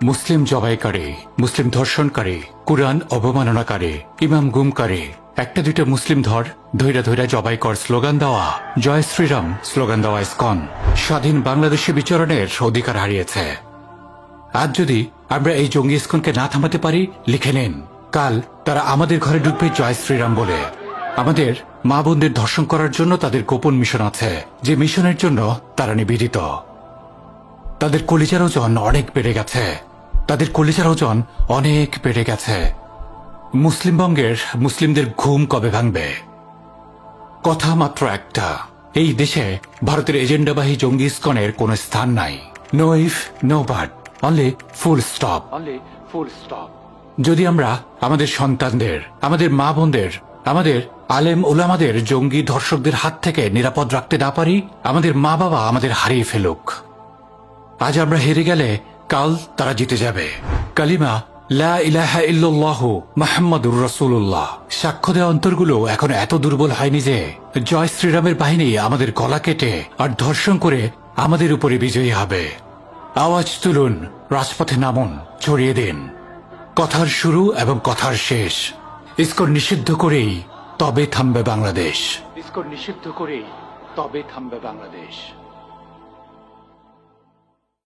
মুসলিম জবাই করে, মুসলিম ধর্ষণ করে, কুরআন অবমাননা করে, ইমাম গুম করে, একটা দুইটা মুসলিম ধৈরা ধৈরা জবাই কর স্লোগান দেওয়া, জয় শ্রীরাম স্লোগান দেওয়া ইসকন স্বাধীন বাংলাদেশে বিচরণের অধিকার হারিয়েছে। আজ যদি আমরা এই জঙ্গি ইসকনকে না থামাতে পারি, লিখে নিন, কাল তারা আমাদের ঘরে ঢুকবে জয় শ্রীরাম বলে। আমাদের মা বোনদের ধর্ষণ করার জন্য তাদের গোপন মিশন আছে, যে মিশনের জন্য তারা নিবেদিত। তাদের কলিজার ওজন অনেক বেড়ে গেছে, তাদের কলিজার ওজন অনেক বেড়ে গেছে। মুসলিমবঙ্গের মুসলিমদের ঘুম কবে ভাঙবে? কথা মাত্র একটা, এই দেশে ভারতের এজেন্ডাবাহী জঙ্গি ইসকনের কোন স্থান নাই। No if no but, only full stop. যদি আমরা আমাদের সন্তানদের, আমাদের মা বোনদের, আমাদের আলেম ওলামাদের জঙ্গি ধর্ষকদের হাত থেকে নিরাপদ রাখতে না পারি, আমাদের মা বাবা আমাদের হারিয়ে ফেলুক। আজ আমরা হেরে গেলে কাল তারা জিতে যাবে। কালিমা লা ইলাহা ইল্লাল্লাহু মুহাম্মাদুর রাসূলুল্লাহ সাক্ষ্য দেওয়া অন্তরগুলো এখন এত দুর্বল হয়নি যে জয় শ্রীরামের বাহিনী আমাদের গলা কেটে আর ধর্ষণ করে আমাদের উপরে বিজয়ী হবে। আওয়াজ তুলুন, রাজপথে নামুন, ছড়িয়ে দিন। কথার শুরু এবং কথার শেষ ইসকন নিষিদ্ধ করেই তবে থামবে বাংলাদেশ। ইসকন নিষিদ্ধ করেই তবে থামবে বাংলাদেশ।